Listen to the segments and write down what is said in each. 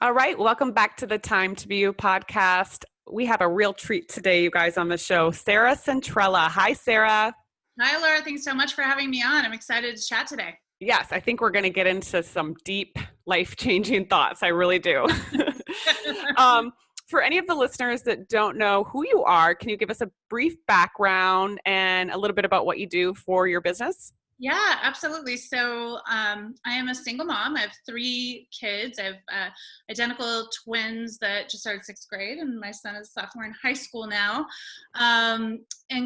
All right, welcome back to the Time to Be You podcast. We have a real treat today, you guys, on the show. Sarah Centrella. Hi, Sarah. Hi, Laura. Thanks so much for having me on. I'm excited to chat today. Yes, I think we're going to get into some deep, life-changing thoughts. I really do. For any of the listeners that don't know who you are, can you give us a brief background and a little bit about what you do for your business? Yeah, absolutely. So I am a single mom. I have 3 kids. I have identical twins that just started 6th grade, and my son is a sophomore in high school now. And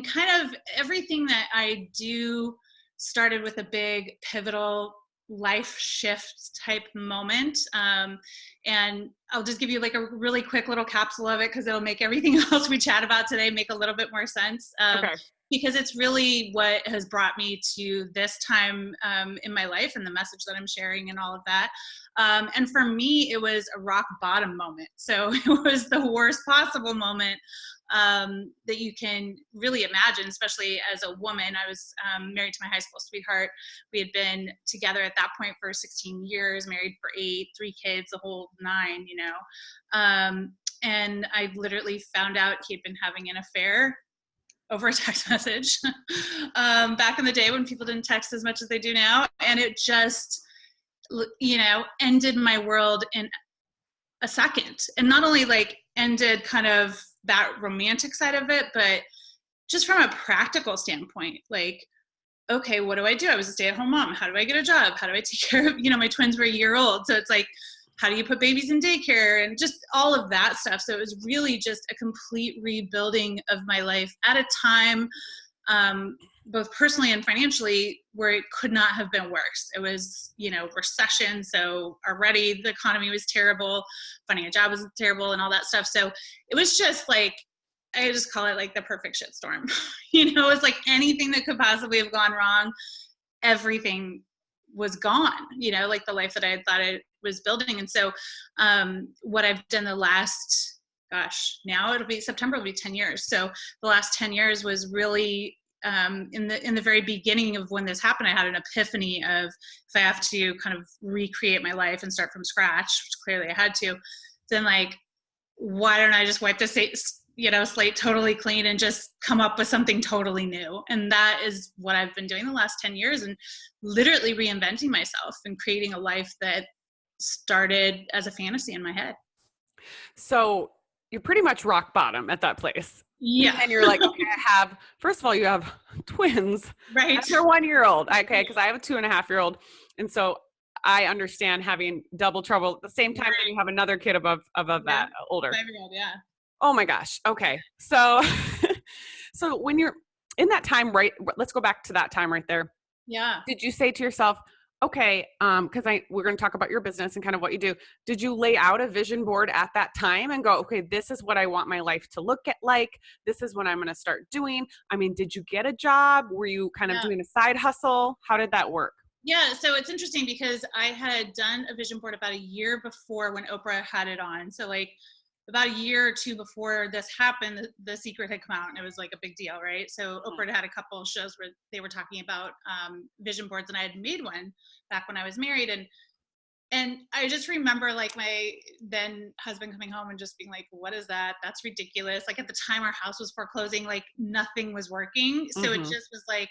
kind of everything that I do started with a big pivotal life shift type moment. And I'll just give you like a really quick little capsule of it because it'll make everything else we chat about today make a little bit more sense. Okay. Because it's really what has brought me to this time in my life and the message that I'm sharing and all of that. And for me, it was a rock bottom moment. So it was the worst possible moment that you can really imagine, especially as a woman. I was married to my high school sweetheart. We had been together at that point for 16 years, married for 8, 3 kids, the whole 9, you know. And I literally found out he'd been having an affair over a text message back in the day when people didn't text as much as they do now. And it just, ended my world in a second. And not only like ended kind of that romantic side of it, but just from a practical standpoint, like, okay, what do I do? I was a stay-at-home mom. How do I get a job? How do I take care of, my twins were a year old. So it's like, how do you put babies in daycare and just all of that stuff. So it was really just a complete rebuilding of my life at a time, both personally and financially, where it could not have been worse. It was, recession. So already the economy was terrible, finding a job was terrible and all that stuff. So it was just like, I just call it like the perfect shitstorm. It's like anything that could possibly have gone wrong, everything was gone, like the life that I had thought I was building. And so what I've done the last, now it'll be September, it'll be 10 years. So the last 10 years was really in the very beginning of when this happened, I had an epiphany of if I have to kind of recreate my life and start from scratch, which clearly I had to, then like, why don't I just wipe the slate totally clean and just come up with something totally new? And that is what I've been doing the last 10 years and literally reinventing myself and creating a life that started as a fantasy in my head. So you're pretty much rock bottom at that place. Yeah. And you're like, okay, first of all, you have twins. Right. They're 1-year-old. Okay. Because I have a 2.5-year-old. And so I understand having double trouble at the same time that you have another kid above that, older. 5-year-old, yeah. Oh my gosh. Okay. So, so when you're in that time, right, let's go back to that time right there. Yeah. Did you say to yourself, okay, because we're going to talk about your business and kind of what you do. Did you lay out a vision board at that time and go, okay, this is what I want my life to look at like? This is what I'm going to start doing. I mean, did you get a job? Were you kind of doing a side hustle? How did that work? Yeah, so it's interesting because I had done a vision board about a year before when Oprah had it on. So like about a year or 2 before this happened, The Secret had come out and it was like a big deal, right? So Oprah had a couple of shows where they were talking about vision boards, and I had made one back when I was married. And I just remember like my then husband coming home and just being like, what is that? That's ridiculous. Like at the time our house was foreclosing, like nothing was working. So it just was like,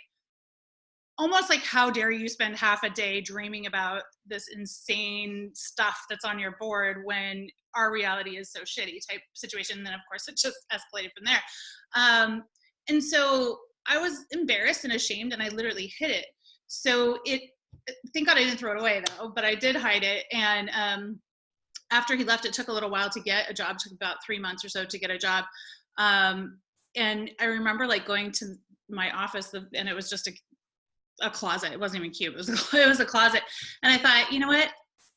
almost like, how dare you spend half a day dreaming about this insane stuff that's on your board when our reality is so shitty type situation. And then of course it just escalated from there. And so I was embarrassed and ashamed and I literally hid it. So thank God I didn't throw it away though, but I did hide it. And after he left, it took a little while to get a job. It took about 3 months or so to get a job. And I remember like going to my office and it was just a closet. It wasn't even cute. It was a closet. And I thought, you know what?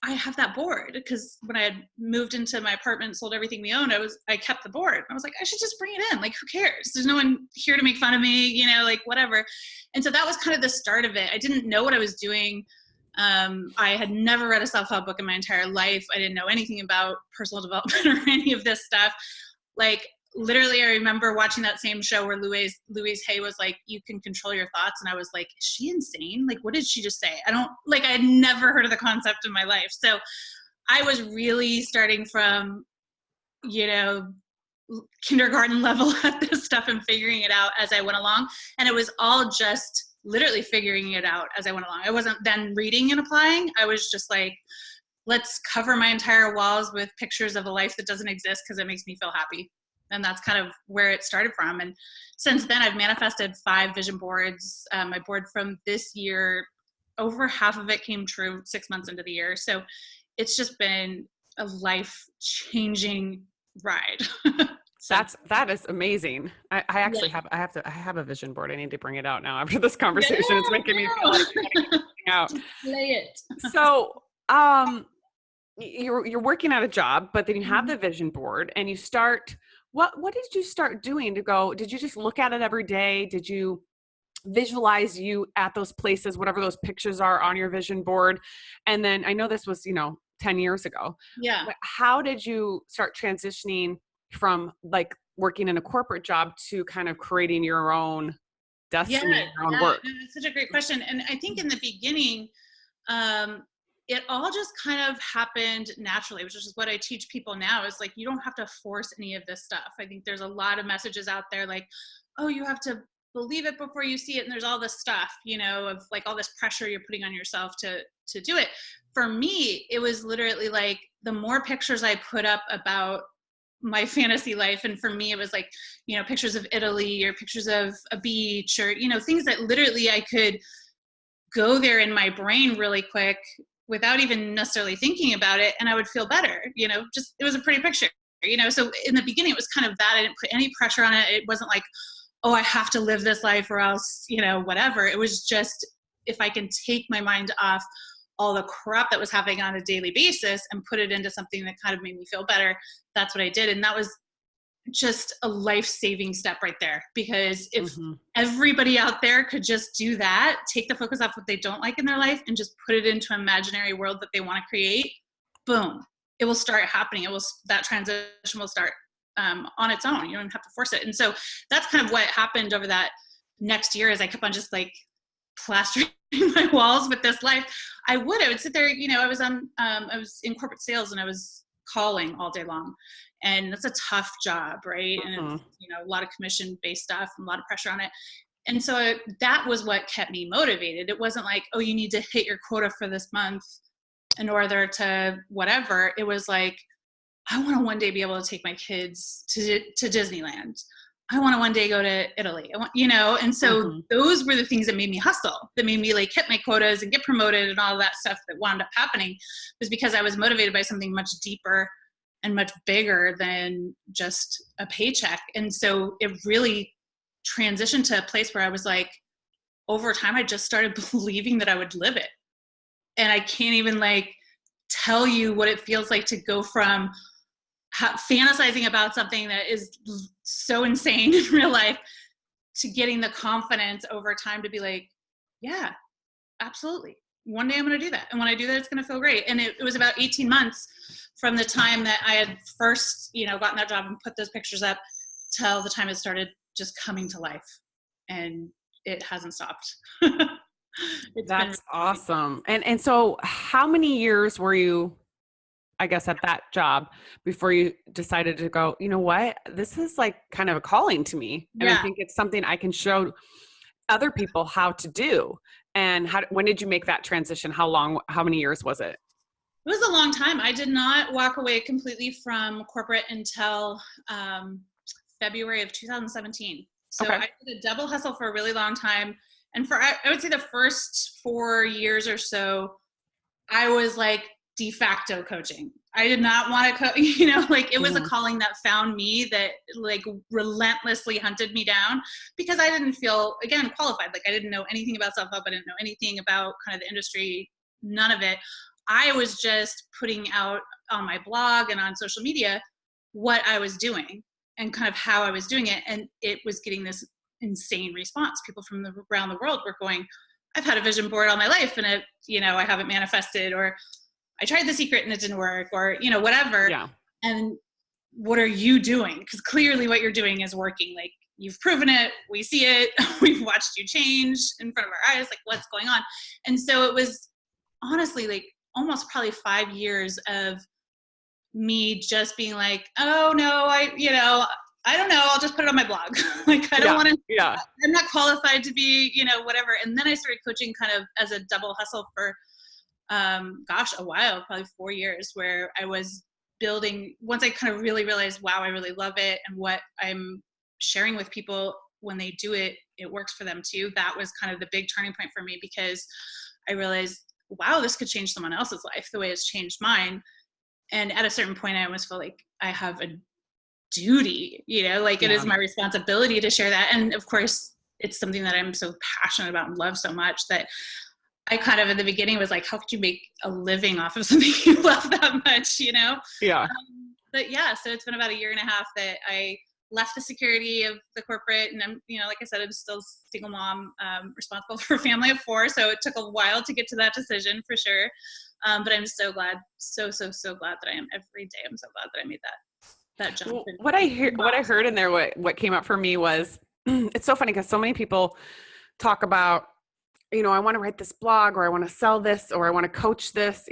I have that board because when I had moved into my apartment, sold everything we owned, I kept the board. I was like, I should just bring it in. Like, who cares? There's no one here to make fun of me, like whatever. And so that was kind of the start of it. I didn't know what I was doing. I had never read a self-help book in my entire life. I didn't know anything about personal development or any of this stuff. Like, literally, I remember watching that same show where Louise Hay was like, you can control your thoughts. And I was like, is she insane? Like, what did she just say? I had never heard of the concept in my life. So I was really starting from, you know, kindergarten level at this stuff and figuring it out as I went along. And it was all just literally figuring it out as I went along. I wasn't then reading and applying. I was just like, let's cover my entire walls with pictures of a life that doesn't exist because it makes me feel happy. And that's kind of where it started from. And since then, I've manifested 5 vision boards. My board from this year, over half of it came true 6 months into the year. So it's just been a life-changing ride. That is amazing. I actually Yeah. I have a vision board. I need to bring it out now after this conversation. Yeah, It's making me feel like I gotta get something out. Play it. So, you're working at a job, but then you have the vision board and you start, what did you start doing to go? Did you just look at it every day? Did you visualize you at those places, whatever those pictures are on your vision board? And then I know this was, 10 years ago. Yeah. But how did you start transitioning from like working in a corporate job to kind of creating your own destiny, your own work? No, that's such a great question. And I think in the beginning, it all just kind of happened naturally, which is what I teach people now, is like, you don't have to force any of this stuff. I think there's a lot of messages out there like, oh, you have to believe it before you see it. And there's all this stuff, of like all this pressure you're putting on yourself to do it. For me, it was literally like the more pictures I put up about my fantasy life. And for me, it was like, pictures of Italy or pictures of a beach or, things that literally I could go there in my brain really quick without even necessarily thinking about it. And I would feel better, just, it was a pretty picture, so in the beginning it was kind of that. I didn't put any pressure on it. It wasn't like, oh, I have to live this life or else, whatever. It was just, if I can take my mind off all the crap that was happening on a daily basis and put it into something that kind of made me feel better, that's what I did. And that was just a life-saving step right there. Because if everybody out there could just do that, take the focus off what they don't like in their life and just put it into an imaginary world that they want to create, boom, it will start happening. That transition will start on its own. You don't have to force it. And so that's kind of what happened over that next year, as I kept on just like plastering my walls with this life. I would sit there, I was in corporate sales and I was calling all day long, and that's a tough job, right? And it's, a lot of commission based stuff and a lot of pressure on it. And so that was what kept me motivated. It wasn't like, oh, you need to hit your quota for this month in order to whatever. It was like, I want to one day be able to take my kids to Disneyland. I want to one day go to Italy. And so those were the things that made me hustle, that made me like hit my quotas and get promoted and all of that stuff that wound up happening, was because I was motivated by something much deeper and much bigger than just a paycheck. And so it really transitioned to a place where I was like, over time, I just started believing that I would live it. And I can't even like tell you what it feels like to go from fantasizing about something that is so insane in real life to getting the confidence over time to be like, yeah, absolutely. One day I'm going to do that. And when I do that, it's going to feel great. And it was about 18 months from the time that I had first, gotten that job and put those pictures up till the time it started just coming to life. And it hasn't stopped. That's awesome. And so how many years were you, I guess, at that job before you decided to go, you know what, this is like kind of a calling to me. And I think it's something I can show other people how to do. And when did you make that transition? How many years was it? It was a long time. I did not walk away completely from corporate until February of 2017. So I did a double hustle for a really long time. And for, I would say the first 4 years or so, I was like de facto coaching. I did not want to it was a calling that found me, that like relentlessly hunted me down, because I didn't feel, again, qualified. Like I didn't know anything about self-help. I didn't know anything about kind of the industry, none of it. I was just putting out on my blog and on social media what I was doing and kind of how I was doing it. And it was getting this insane response. People from around the world were going, I've had a vision board all my life and I haven't manifested, or I tried The Secret and it didn't work, or, whatever. Yeah. And what are you doing? Because clearly what you're doing is working. Like, you've proven it. We see it. We've watched you change in front of our eyes. Like, what's going on? And so it was honestly like almost probably 5 years of me just being like, oh no, I don't know, I'll just put it on my blog. Like, I don't Yeah. want to, Yeah. I'm not qualified to be, whatever. And then I started coaching kind of as a double hustle for, a while, probably 4 years, where I was building, once I kind of really realized, wow, I really love it. And what I'm sharing with people when they do it, it works for them too. That was kind of the big turning point for me, because I realized, wow, this could change someone else's life the way it's changed mine. And at a certain point, I almost felt like I have a duty, like it is Yeah. my responsibility to share that. And of course, it's something that I'm so passionate about and love so much that I kind of in the beginning was like, how could you make a living off of something you love that much? Yeah. But yeah, so it's been about 1.5 years that I left the security of the corporate, and I'm, like I said, I'm still a single mom, responsible for a family of 4. So it took a while to get to that decision for sure. But I'm so glad, so glad that I am every day. I'm so glad that I made that jump. Well, what I heard in there, what came up for me was, it's so funny because so many people talk about, I want to write this blog, or I want to sell this, or I want to coach this,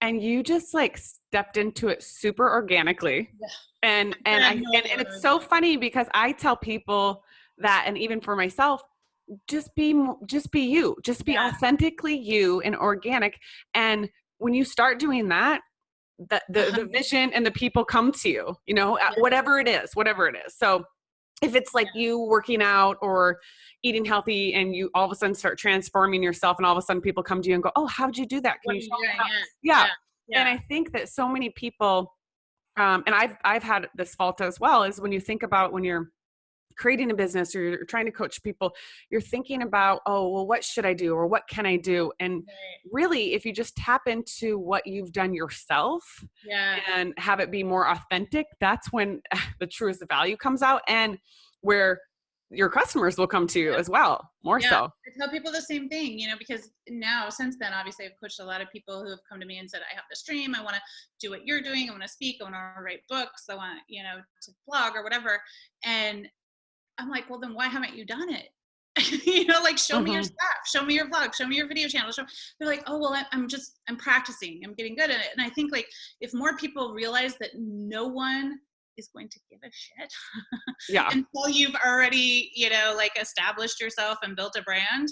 and you just like stepped into it super organically. Yeah. And it's so funny because I tell people that, and even for myself, just be you, just be authentically you and organic. And when you start doing that, the vision and the people come to you, whatever it is. So if it's like you working out or eating healthy, and you all of a sudden start transforming yourself, and all of a sudden people come to you and go, oh, how'd you do that? Can you show me how? Yeah. And I think that so many people, and I've had this fault as well, is when you think about when you're creating a business or you're trying to coach people, you're thinking about, oh, well, what should I do? Or what can I do? And really, if you just tap into what you've done yourself and have it be more authentic, that's when the truest value comes out, and where your customers will come to you as well, more so. I tell people the same thing, because now, since then, obviously I've coached a lot of people who have come to me and said, I have this dream, I want to do what you're doing, I want to speak, I want to write books, I want, to blog or whatever. And I'm like, well, then why haven't you done it? Like, show me your stuff, show me your vlog, show me your video channel. They're like, oh, well, I'm practicing, I'm getting good at it. And I think, like, if more people realize that no one is going to give a shit until you've already, like, established yourself and built a brand,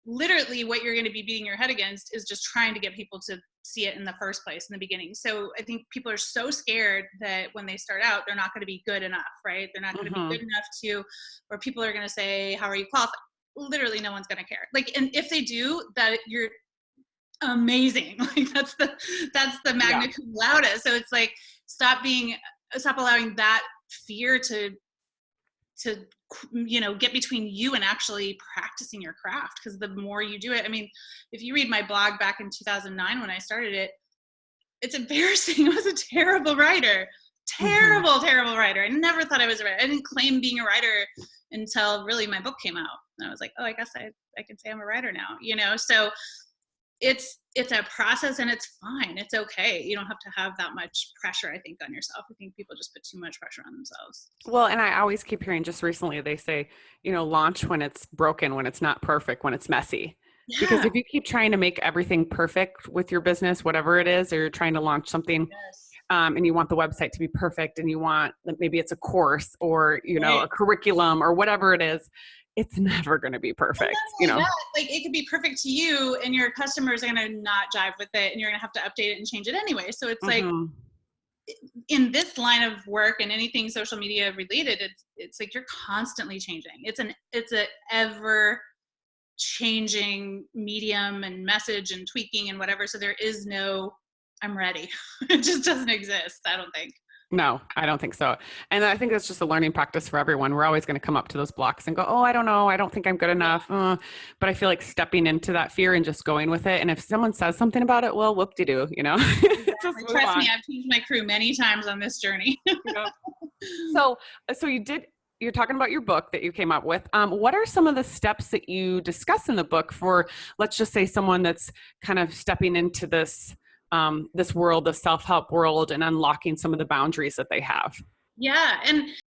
literally what you're going to be beating your head against is just trying to get people to see it in the first place in the beginning. So I think people are so scared that when they start out, they're not going to be good enough, right? They're not going to be good enough or people are going to say, how are you qualified? Literally no one's going to care. Like, and if they do, that you're amazing. Like, that's the magna cum laude. So it's like, stop allowing that fear to get between you and actually practicing your craft. Because the more you do it, I mean, if you read my blog back in 2009 when I started it, it's embarrassing. I was a terrible writer. Terrible writer. I never thought I was a writer. I didn't claim being a writer until really my book came out. And I was like, oh, I guess I can say I'm a writer now, so it's a process, and it's fine. It's okay. You don't have to have that much pressure, I think, on yourself. I think people just put too much pressure on themselves. Well, and I always keep hearing, just recently, they say, launch when it's broken, when it's not perfect, when it's messy. Yeah. Because if you keep trying to make everything perfect with your business, whatever it is, or you're trying to launch something, and you want the website to be perfect, and you want, maybe it's a course or, a curriculum or whatever it is, it's never going to be perfect. Like, it could be perfect to you, and your customers are going to not jive with it, and you're going to have to update it and change it anyway. So it's like, in this line of work and anything social media related, it's like you're constantly changing. It's a ever changing medium and message and tweaking and whatever. So there is no, I'm ready. It just doesn't exist, I don't think. No, I don't think so. And I think that's just a learning practice for everyone. We're always going to come up to those blocks and go, oh, I don't know. I don't think I'm good enough. But I feel like stepping into that fear and just going with it. And if someone says something about it, well, whoop-de-doo, Trust me, I've changed my crew many times on this journey. So you're talking about your book that you came up with. What are some of the steps that you discuss in the book for, let's just say, someone that's kind of stepping into this world, the self-help world, and unlocking some of the boundaries that they have? Yeah. And